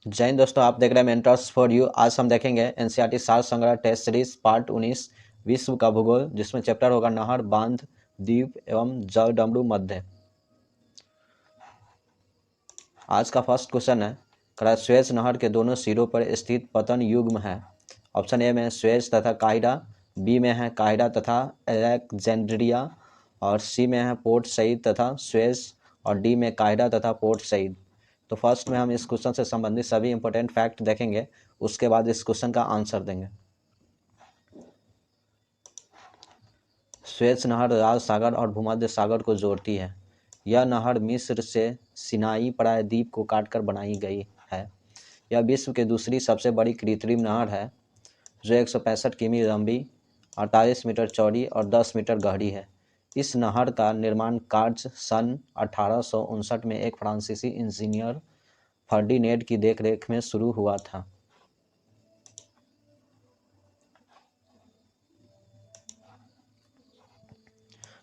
जय हिंद दोस्तों, आप देख रहे हैं मेंटर्स फॉर यू। आज हम देखेंगे एनसीईआरटी सार संग्रह टेस्ट सीरीज पार्ट 19 विश्व का भूगोल, जिसमें चैप्टर होगा नहर, बांध, द्वीप एवं जल डमरू मध्य। आज का फर्स्ट क्वेश्चन है, सुएज नहर के दोनों सिरों पर स्थित पतन युग्म है। ऑप्शन ए में सुएज तथा काहिरा, बी में है काहिरा तथा अलेक्जेंड्रिया, और सी में है पोर्ट सईद तथा सुएज, और डी में काहिरा तथा पोर्ट सईद। तो फर्स्ट में हम इस क्वेश्चन से संबंधित सभी इंपॉर्टेंट फैक्ट देखेंगे, उसके बाद इस क्वेश्चन का आंसर देंगे। सुएज नहर लाल सागर और भूमध्य सागर को जोड़ती है। यह नहर मिस्र से सिनाई प्रायद्वीप को काटकर बनाई गई है। यह विश्व की दूसरी सबसे बड़ी कृत्रिम नहर है, जो 165 किमी लंबी, 48 मीटर चौड़ी और 10 मीटर गहरी है। इस नहर का निर्माण कार्य सन 1859 में एक फ्रांसीसी इंजीनियर फर्डिनेंड की देखरेख में शुरू हुआ था।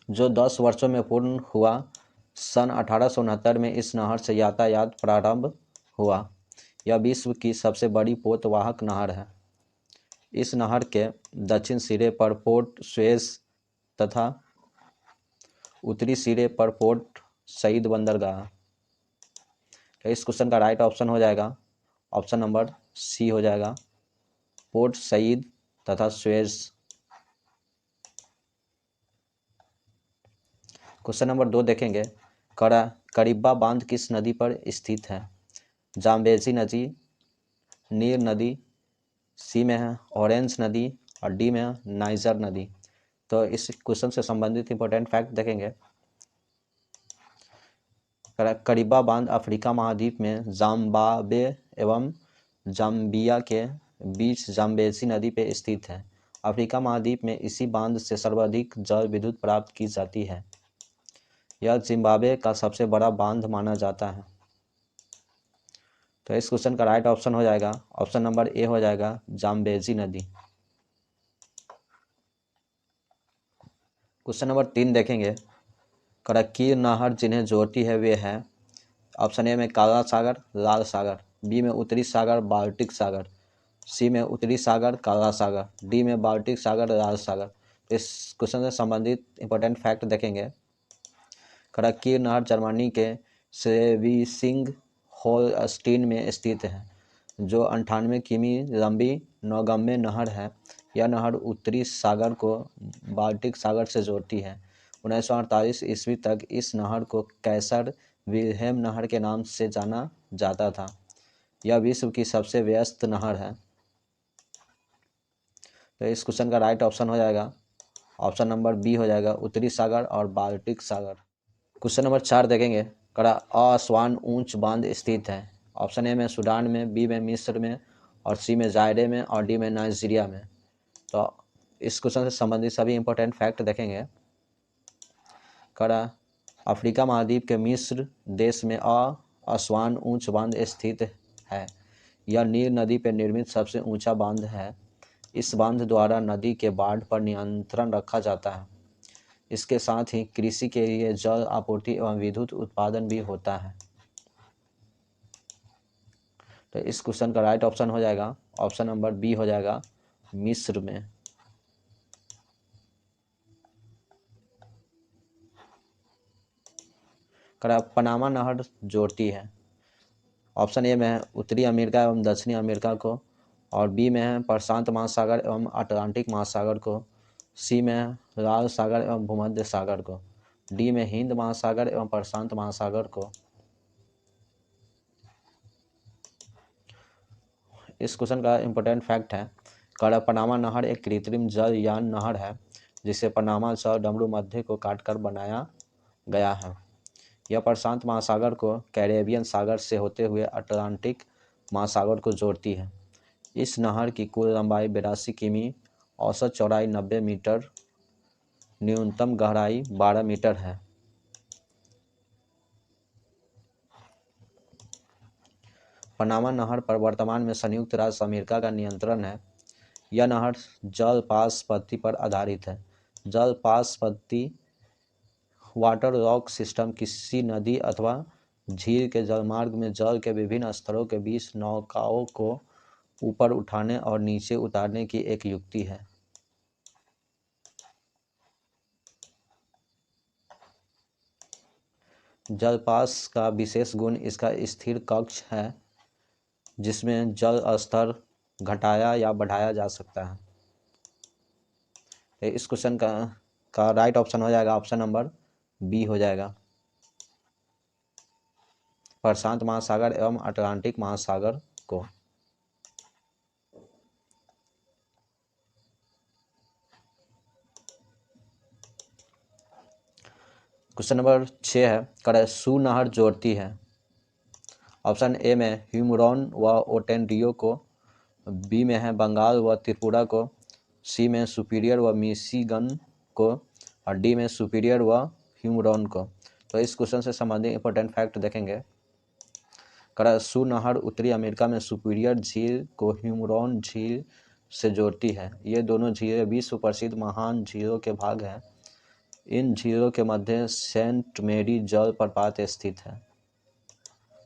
जो 10 वर्षों में पूर्ण हुआ। सन 1869 में इस नहर से यातायात प्रारंभ हुआ। यह विश्व की सबसे बड़ी पोतवाहक नहर है। इस नहर के दक्षिण सिरे पर पोर्ट सुएज तथा उत्तरी सिरे पर पोर्ट सईद बंदरगाह। तो इस क्वेश्चन का राइट ऑप्शन हो जाएगा ऑप्शन नंबर सी हो जाएगा, पोर्ट सईद तथा सुएज। क्वेश्चन नंबर 2 देखेंगे, करीबा बांध किस नदी पर स्थित है? जाम्बेजी नदी, नीर नदी, सी में है ऑरेंज नदी, और डी में है नाइजर नदी। तो इस क्वेश्चन से संबंधित इंपॉर्टेंट फैक्ट देखेंगे। करीबा बांध अफ्रीका महाद्वीप में जाम्बावे एवं जाम्बिया के बीच जाम्बेजी नदी पे स्थित है। अफ्रीका महाद्वीप में इसी बांध से सर्वाधिक जल विद्युत प्राप्त की जाती है। यह जिम्बाब्वे का सबसे बड़ा बांध माना जाता है। तो इस क्वेश्चन का राइट ऑप्शन हो जाएगा ऑप्शन नंबर ए हो जाएगा, जाम्बेजी नदी। क्वेश्चन नंबर 3 देखेंगे, करक्की नहर जिन्हें जोड़ती है वे हैं। ऑप्शन ए में काला सागर, लाल सागर, बी में उत्तरी सागर, बाल्टिक सागर, सी में उत्तरी सागर, काला सागर, डी में बाल्टिक सागर, लाल सागर। इस क्वेश्चन से संबंधित इंपॉर्टेंट फैक्ट देखेंगे। करक्की नहर जर्मनी के सेविसिंग होल्स्टीन में स्थित है, जो 98 किमी लंबी नौगम्य नहर है। यह नहर उत्तरी सागर को बाल्टिक सागर से जोड़ती है। 1948 ईस्वी तक इस नहर को कैसर विल्हेम नहर के नाम से जाना जाता था। यह विश्व की सबसे व्यस्त नहर है। तो इस क्वेश्चन का राइट ऑप्शन हो जाएगा ऑप्शन नंबर बी हो जाएगा, उत्तरी सागर और बाल्टिक सागर। क्वेश्चन नंबर 4 देखेंगे, असवान ऊंच बांध स्थित है। ऑप्शन ए में सूडान में, बी में मिस्र में, और सी में जायरे में, और डी में नाइजीरिया में। तो इस क्वेश्चन से संबंधित सभी इंपॉर्टेंट फैक्ट देखेंगे। अफ्रीका महाद्वीप के मिस्र देश में असवान ऊंच बांध स्थित है। यह नील नदी पर निर्मित सबसे ऊंचा बांध है। इस बांध द्वारा नदी के बाढ़ पर नियंत्रण रखा जाता है। इसके साथ ही कृषि के लिए जल आपूर्ति एवं विद्युत उत्पादन भी होता है। तो इस क्वेश्चन का राइट ऑप्शन हो जाएगा ऑप्शन नंबर बी हो जाएगा, मिस्र में। पनामा नहर जोड़ती है। ऑप्शन ए में है उत्तरी अमेरिका एवं दक्षिणी अमेरिका को, और बी में है प्रशांत महासागर एवं अटलांटिक महासागर को, सी में है लाल सागर एवं भूमध्य सागर को, डी में हिंद महासागर एवं प्रशांत महासागर को। इस क्वेश्चन का इंपॉर्टेंट फैक्ट है, पनामा नहर एक कृत्रिम जल यान नहर है, जिसे पनामा जल डमरू मध्य को काटकर बनाया गया है। यह प्रशांत महासागर को कैरेबियन सागर से होते हुए अटलांटिक महासागर को जोड़ती है। इस नहर की कुल लंबाई 82 किमी, औसत चौड़ाई 90 मीटर, न्यूनतम गहराई 12 मीटर है। पनामा नहर पर वर्तमान में संयुक्त राज्य अमेरिका का नियंत्रण है। यह नहर जल पास पद्धति पर आधारित है। जल पास पद्धति वाटर लॉक सिस्टम किसी नदी अथवा झील के जलमार्ग में जल के विभिन्न स्तरों के बीच नौकाओं को ऊपर उठाने और नीचे उतारने की एक युक्ति है। जलपास का विशेष गुण इसका स्थिर कक्ष है, जिसमें जल स्तर घटाया या बढ़ाया जा सकता है। इस क्वेश्चन का राइट ऑप्शन हो जाएगा ऑप्शन नंबर बी हो जाएगा, प्रशांत महासागर एवं अटलांटिक महासागर को। क्वेश्चन नंबर 6 है, करसू नहर जोड़ती है। ऑप्शन ए में ह्यूमरॉन व ओटेंडियो को, बी में है बंगाल व त्रिपुरा को, सी में सुपीरियर व मिशिगन को, और डी में सुपीरियर व ह्यूमरॉन को। तो इस क्वेश्चन से संबंधित इंपॉर्टेंट फैक्ट देखेंगे। करसू नहर उत्तरी अमेरिका में सुपीरियर झील को ह्यूमरॉन झील से जोड़ती है। ये दोनों झीलें विश्व प्रसिद्ध महान झीलों के भाग हैं। इन झीलों के मध्य सेंट मेरी जलप्रपात स्थित है।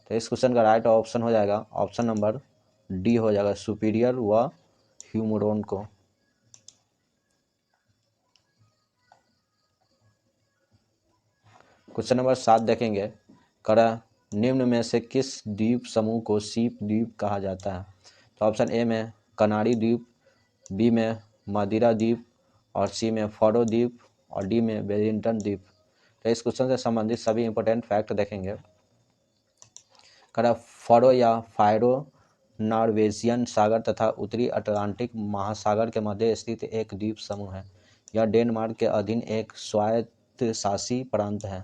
तो इस क्वेश्चन का राइट ऑप्शन हो जाएगा ऑप्शन नंबर डी हो जाएगा, सुपीरियर व ह्यूमरॉन को। क्वेश्चन नंबर 7 देखेंगे, निम्न में से किस द्वीप समूह को सीप द्वीप कहा जाता है। तो ऑप्शन ए में कनारी द्वीप, बी में मदिरा द्वीप, और सी में फरो द्वीप, और डी में वेलिंगटन द्वीप। तो इस क्वेश्चन से संबंधित सभी इंपॉर्टेंट फैक्ट देखेंगे। फरो या फायरो नॉर्वेजियन सागर तथा उत्तरी अटलांटिक महासागर के मध्य स्थित एक द्वीप समूह है। यह डेनमार्क के अधीन एक स्वायत्तशासी प्रांत है।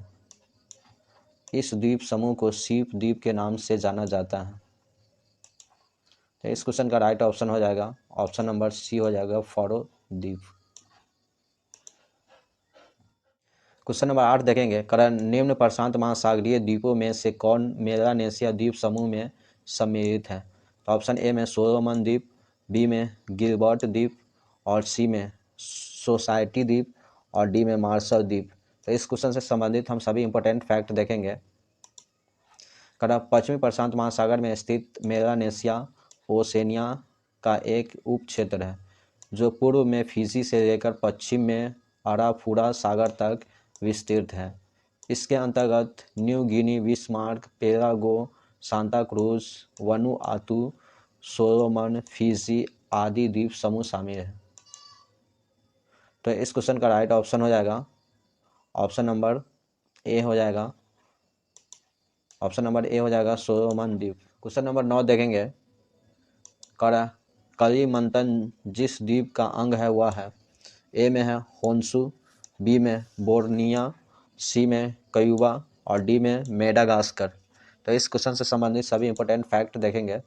इस द्वीप समूह को सीप द्वीप के नाम से जाना जाता है। तो इस क्वेश्चन का राइट ऑप्शन हो जाएगा ऑप्शन नंबर सी हो जाएगा, फरो द्वीप। क्वेश्चन नंबर 8 देखेंगे, निम्न प्रशांत महासागरीय द्वीपों में से कौन मेलानेशिया द्वीप समूह में सम्मिलित है। तो ऑप्शन ए में सोलोमन द्वीप, बी में गिलबर्ट द्वीप, और सी में सोसाइटी द्वीप, और डी में मार्शल द्वीप। तो इस क्वेश्चन से संबंधित हम सभी इंपॉर्टेंट फैक्ट देखेंगे। पश्चिमी प्रशांत महासागर में स्थित मेलानेशिया ओसेनिया का एक उप क्षेत्र है, जो पूर्व में फिजी से लेकर पश्चिम में अराफुरा सागर तक विस्तृत है। इसके अंतर्गत न्यू गिनी, बिस्मार्क, पेरागो, Santa Cruz, Vanuatu, Solomon, Fiji आदि द्वीप समूह शामिल है। तो इस क्वेश्चन का राइट ऑप्शन हो जाएगा ऑप्शन नंबर ए हो जाएगा, ऑप्शन नंबर ए हो जाएगा सोलोमन द्वीप। क्वेश्चन नंबर 9 देखेंगे, कलिमंतन जिस द्वीप का अंग है वह है। ए में है होन्सू, बी में बोर्निया, सी में क्यूबा, और डी में मेडागास्कर। तो इस क्वेश्चन से संबंधित सभी इंपॉर्टेंट फैक्ट देखेंगे।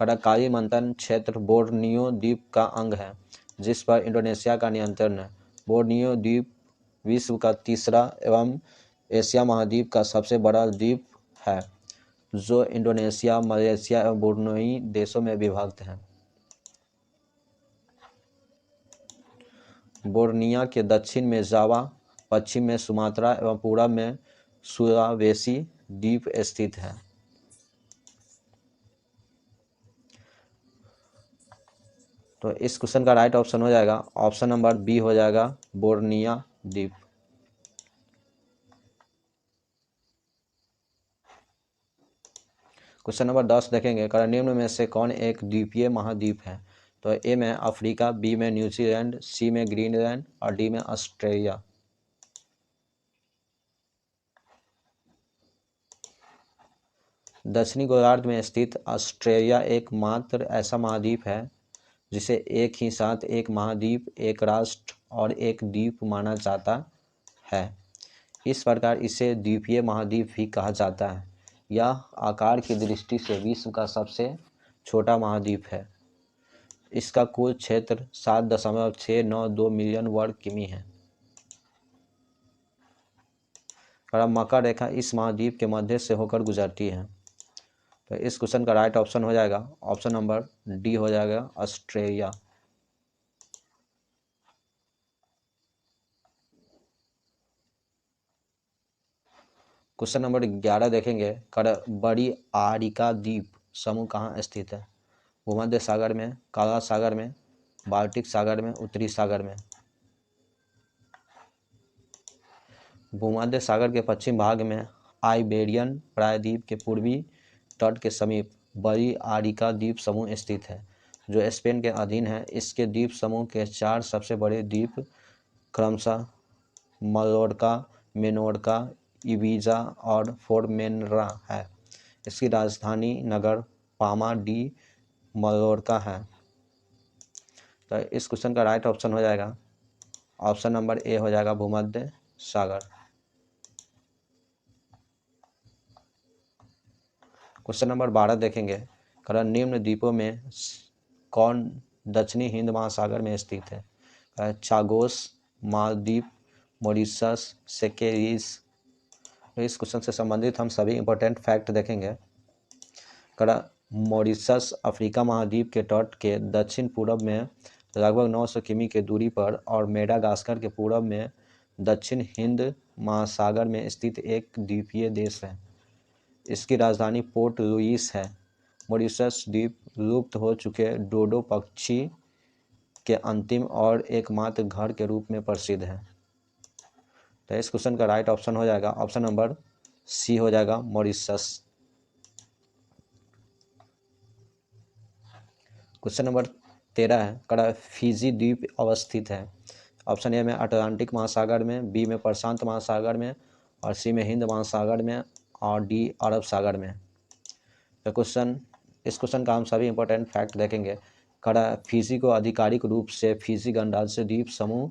कलिमंतन क्षेत्र बोर्नियो द्वीप का अंग है, जिस पर इंडोनेशिया का नियंत्रण है। बोर्नियो द्वीप विश्व का तीसरा एवं एशिया महाद्वीप का सबसे बड़ा द्वीप है, जो इंडोनेशिया, मलेशिया एवं बोर्नियो देशों में विभक्त है। बोर्निया के दक्षिण में जावा, पश्चिम में सुमात्रा एवं पूरब में सुलावेसी द्वीप स्थित है। तो इस क्वेश्चन का राइट ऑप्शन हो जाएगा ऑप्शन नंबर बी हो जाएगा, बोर्निया द्वीप। क्वेश्चन नंबर 10 देखेंगे, निम्न में से कौन एक द्वीपीय महाद्वीप है। तो ए में अफ्रीका, बी में न्यूजीलैंड, सी में ग्रीनलैंड, और डी में ऑस्ट्रेलिया। दक्षिणी गोलार्ध में स्थित ऑस्ट्रेलिया एकमात्र ऐसा महाद्वीप है जिसे एक ही साथ एक महाद्वीप, एक राष्ट्र और एक द्वीप माना जाता है। इस प्रकार इसे द्वीपीय महाद्वीप भी कहा जाता है। यह आकार की दृष्टि से विश्व का सबसे छोटा महाद्वीप है। इसका कुल क्षेत्र 7.692 मिलियन वर्ग किमी है। मकर रेखा इस महाद्वीप के मध्य से होकर गुजरती है। तो इस क्वेश्चन का राइट ऑप्शन हो जाएगा ऑप्शन नंबर डी हो जाएगा, ऑस्ट्रेलिया। क्वेश्चन नंबर 11 देखेंगे, बड़ी आरिका द्वीप समूह कहाँ स्थित है? भूमध्य सागर में, काला सागर में, बाल्टिक सागर में, उत्तरी सागर में। भूमध्य सागर के पश्चिम भाग में आइबेरियन प्रायद्वीप के पूर्वी तट के समीप बड़ी आरिका द्वीप समूह स्थित है, जो स्पेन के अधीन है। इसके द्वीप समूह के 4 सबसे बड़े द्वीप क्रमशः मलोर्का, मेनोर्का, इबिजा और फोर्मेनरा है। इसकी राजधानी नगर पामा डी मलोर्का है। तो इस क्वेश्चन का राइट ऑप्शन हो जाएगा ऑप्शन नंबर ए हो जाएगा भूमध्य सागर। क्वेश्चन नंबर 12 देखेंगे, निम्न द्वीपों में कौन दक्षिणी हिंद महासागर में स्थित है? चागोस, मालदीव, मॉरिशस, सेकेरीज। तो इस क्वेश्चन से संबंधित हम सभी इंपॉर्टेंट फैक्ट देखेंगे। मॉरिशस अफ्रीका महाद्वीप के तट के दक्षिण पूर्व में लगभग 900 किमी के दूरी पर और मेडागास्कर के पूर्व में दक्षिण हिंद महासागर में स्थित एक द्वीपीय देश है। इसकी राजधानी पोर्ट लुइस है। मॉरिशस द्वीप लुप्त हो चुके डोडो पक्षी के अंतिम और एकमात्र घर के रूप में प्रसिद्ध है। तो इस क्वेश्चन का राइट ऑप्शन हो जाएगा ऑप्शन नंबर सी हो जाएगा मॉरिशस। क्वेश्चन नंबर 13 है, फिजी द्वीप अवस्थित है? ऑप्शन ए में अटलांटिक महासागर में, बी में प्रशांत महासागर में, और सी में हिंद महासागर में, और डी अरब सागर में। तो इस क्वेश्चन का हम सभी इंपॉर्टेंट फैक्ट देखेंगे। फिजी को आधिकारिक रूप से फिजी गणराज्य द्वीप समूह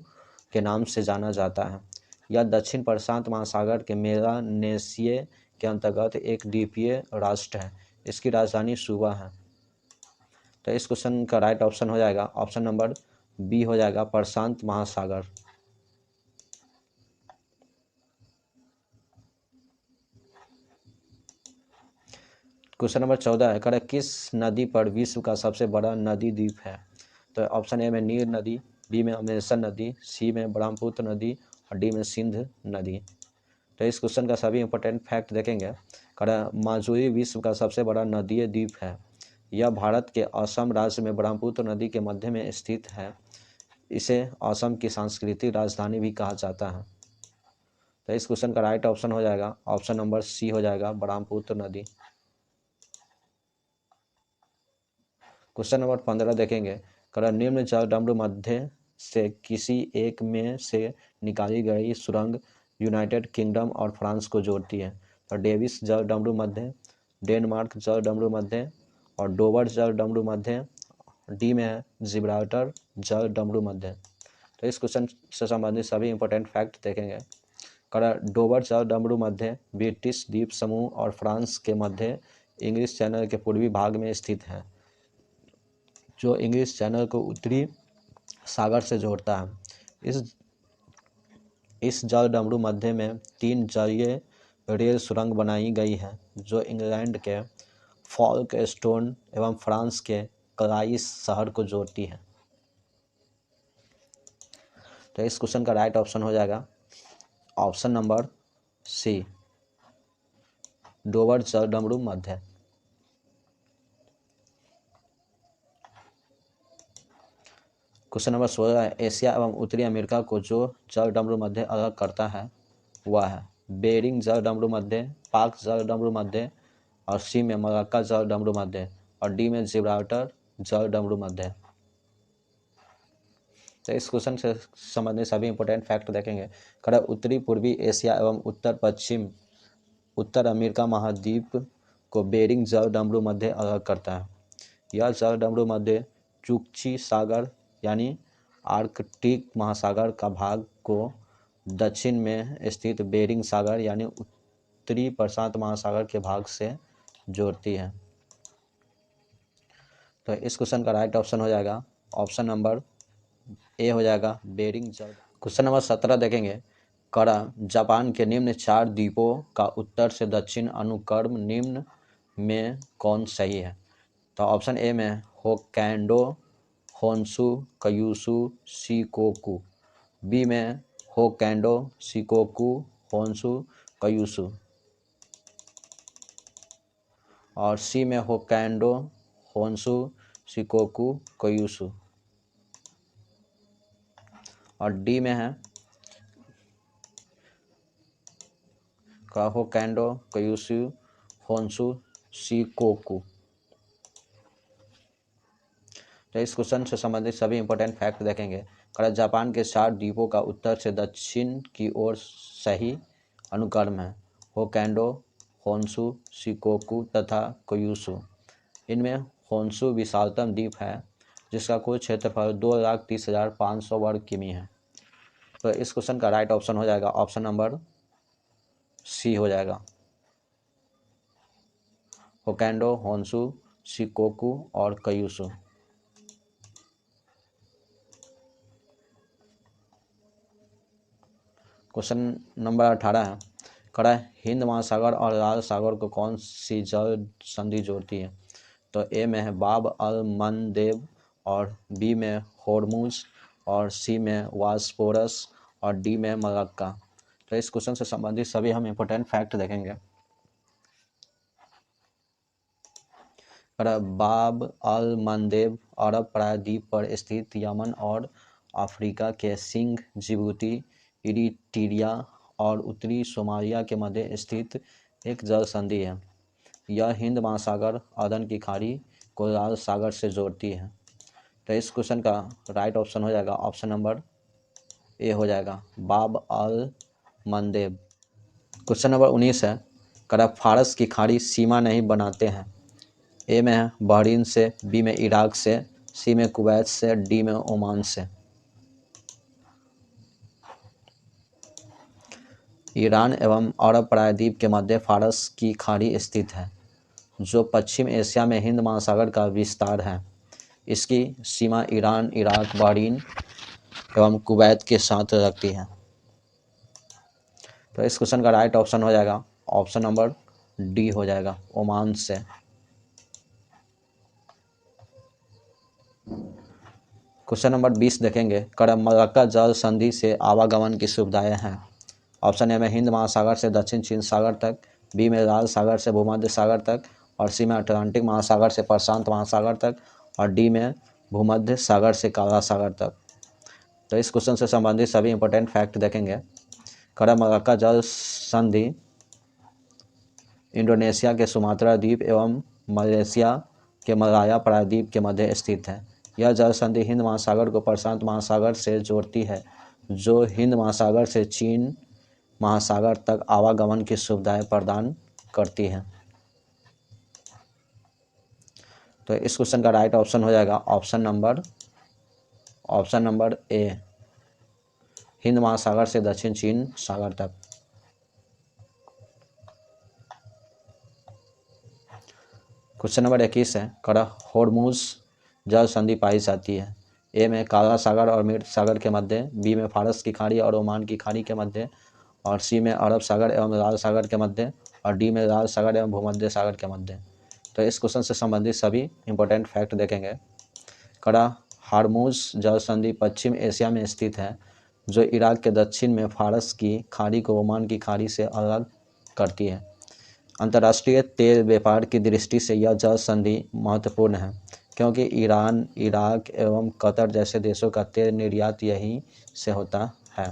के नाम से जाना जाता है। यह दक्षिण प्रशांत महासागर के मेलानेशिया के अंतर्गत एक द्वीपीय राष्ट्र है। इसकी राजधानी सुबा है। तो इस क्वेश्चन का राइट ऑप्शन हो जाएगा ऑप्शन नंबर बी हो जाएगा प्रशांत महासागर। क्वेश्चन नंबर 14 है, किस नदी पर विश्व का सबसे बड़ा नदी द्वीप है? तो ऑप्शन ए में नील नदी, बी में अमेजन नदी, सी में ब्रह्मपुत्र नदी, और डी में सिंध नदी। तो इस क्वेश्चन का सभी इंपॉर्टेंट फैक्ट देखेंगे। माजुली विश्व का सबसे बड़ा नदीय द्वीप है। यह भारत के असम राज्य में ब्रह्मपुत्र नदी के मध्य में स्थित है। इसे असम की सांस्कृतिक राजधानी भी कहा जाता है। तो इस क्वेश्चन का राइट ऑप्शन हो जाएगा ऑप्शन नंबर सी हो जाएगा ब्रह्मपुत्र नदी। क्वेश्चन नंबर 15 देखेंगे, निम्न जलडमरू मध्य से किसी एक में से निकाली गई सुरंग यूनाइटेड किंगडम और फ्रांस को जोड़ती है? तो डेविस जलडमरू मध्य, डेनमार्क जलडमरू मध्य, और डोवर जलडमरू मध्य, डी में है जिब्राल्टर जलडमरू मध्य। तो इस क्वेश्चन से संबंधित सभी इंपॉर्टेंट फैक्ट देखेंगे। डोवर जलडमरू मध्य ब्रिटिश द्वीप समूह और फ्रांस के मध्य इंग्लिश चैनल के पूर्वी भाग में स्थित है, जो इंग्लिश चैनल को उत्तरी सागर से जोड़ता है। इस जलडमरू मध्य में 3 जलीय रेल सुरंग बनाई गई है, जो इंग्लैंड के फॉल्कस्टोन एवं फ्रांस के कलाइस शहर को जोड़ती है। तो इस क्वेश्चन का राइट ऑप्शन हो जाएगा ऑप्शन नंबर सी डोवर जलडमरू मध्य। क्वेश्चन नंबर 16 है, एशिया एवं उत्तरी अमेरिका को जो जलडमरू मध्य अलग करता है वह है बेरिंग जलडमरू मध्य, पाक जलडमरू मध्य, और सी में मलाक्का जलडमरू मध्य, और डी में जिब्राल्टर जलडमरू मध्य। तो इस क्वेश्चन से संबंधित सभी इंपॉर्टेंट फैक्ट देखेंगे। उत्तरी पूर्वी एशिया एवं उत्तर पश्चिम उत्तर अमेरिका महाद्वीप को बेरिंग जलडमरू मध्य अलग करता है। यह जलडमरू मध्य चुक्ची सागर यानी आर्कटिक महासागर का भाग को दक्षिण में स्थित बेरिंग सागर यानी उत्तरी प्रशांत महासागर के भाग से जोड़ती है। तो इस क्वेश्चन का राइट ऑप्शन हो जाएगा ऑप्शन नंबर ए हो जाएगा बेरिंग जल। क्वेश्चन नंबर 17 देखेंगे, जापान के निम्न 4 द्वीपों का उत्तर से दक्षिण अनुक्रम निम्न में कौन सही है? तो ऑप्शन ए में Hokkaido, Honshu, Kyushu, Shikoku, B में होक्काइडो, शिकोकू, होन्शु, क्यूशू। और सी में होक्काइडो, होन्शु, शिकोकू, क्यूशू। और डी में है होक्काइडो, क्यूशू, होन्शु, शिकोकू। तो इस क्वेश्चन से संबंधित सभी इंपॉर्टेंट फैक्ट देखेंगे। जापान के 4 द्वीपों का उत्तर से दक्षिण की ओर सही अनुक्रम है होक्काइडो, होन्शु, शिकोकू तथा क्यूशू। इनमें होन्शु विशालतम द्वीप है जिसका कुल क्षेत्रफल 2,30,500 वर्ग किमी है। तो इस क्वेश्चन का राइट ऑप्शन हो जाएगा ऑप्शन नंबर सी हो जाएगा, होक्काइडो, होन्शु, शिकोकू और क्यूशू। क्वेश्चन नंबर 18 है, हिंद महासागर और लाल सागर को कौन सी जल संधि जोड़ती है? तो ए में है बाब अल मंदेब और बी में होर्मुज और सी में वास्पोरस और डी में मलक्का। तो इस क्वेश्चन से संबंधित सभी हम इंपॉर्टेंट फैक्ट देखेंगे। बाब अल मंदेब अरब प्रायद्वीप पर स्थित यमन और अफ्रीका के सिंह, जिबूती, इरिट्रिया और उत्तरी सोमालिया के मध्य स्थित एक जल संधि है। यह हिंद महासागर अदन की खाड़ी को लाल सागर से जोड़ती है। तो इस क्वेश्चन का राइट ऑप्शन हो जाएगा ऑप्शन नंबर ए हो जाएगा, बाब अल मंदेब। क्वेश्चन नंबर 19 है, फारस की खाड़ी सीमा नहीं बनाते हैं? ए में है बहरीन से, बी में इराक से, सी में कुवैत से, डी में ओमान से। ईरान एवं अरब प्रायद्वीप के मध्य फारस की खाड़ी स्थित है जो पश्चिम एशिया में हिंद महासागर का विस्तार है। इसकी सीमा ईरान, इराक, बहरीन एवं कुवैत के साथ रखती है। तो इस क्वेश्चन का राइट ऑप्शन हो जाएगा ऑप्शन नंबर डी हो जाएगा, ओमान से। क्वेश्चन नंबर 20 देखेंगे, मलक्का जल संधि से आवागमन की सुविधाएं हैं। ऑप्शन ए में हिंद महासागर से दक्षिण चीन सागर तक, बी में लाल सागर से भूमध्य सागर तक और सी में अटलांटिक महासागर से प्रशांत महासागर तक और डी में भूमध्य सागर से काला सागर तक। तो इस क्वेश्चन से संबंधित सभी इंपॉर्टेंट फैक्ट देखेंगे। मलक्का जल संधि इंडोनेशिया के सुमात्रा द्वीप एवं मलेशिया के मलाया प्रायद्वीप के मध्य स्थित है। यह जल संधि हिंद महासागर को प्रशांत महासागर से जोड़ती है जो हिंद महासागर से चीन महासागर तक आवागमन की सुविधाएं प्रदान करती है। तो इस क्वेश्चन का राइट ऑप्शन हो जाएगा ऑप्शन नंबर ए, हिंद महासागर से दक्षिण चीन सागर तक। क्वेश्चन नंबर 21 है, होर्मुज जल संधि पाई जाती है? ए में काला सागर और मृत सागर के मध्य, बी में फारस की खाड़ी और ओमान की खाड़ी के मध्य और सी में अरब सागर एवं लाल सागर के मध्य और डी में लाल सागर एवं भूमध्य सागर के मध्य। तो इस क्वेश्चन से संबंधित सभी इंपॉर्टेंट फैक्ट देखेंगे। होर्मुज जल संधि पश्चिम एशिया में स्थित है जो इराक के दक्षिण में फारस की खाड़ी को ओमान की खाड़ी से अलग करती है। अंतर्राष्ट्रीय तेल व्यापार की दृष्टि से यह जल संधि महत्वपूर्ण है क्योंकि ईरान, इराक एवं कतर जैसे देशों का तेल निर्यात यहीं से होता है।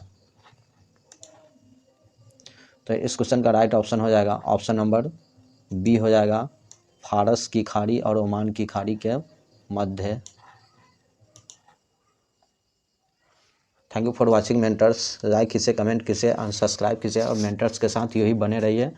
तो इस क्वेश्चन का राइट ऑप्शन हो जाएगा ऑप्शन नंबर बी हो जाएगा, फारस की खाड़ी और ओमान की खाड़ी के मध्य। Thank you for watching Mentors. Like कीजिए, कमेंट कीजिए, अनसब्सक्राइब कीजिए और मेंटर्स के साथ यही बने रहिए।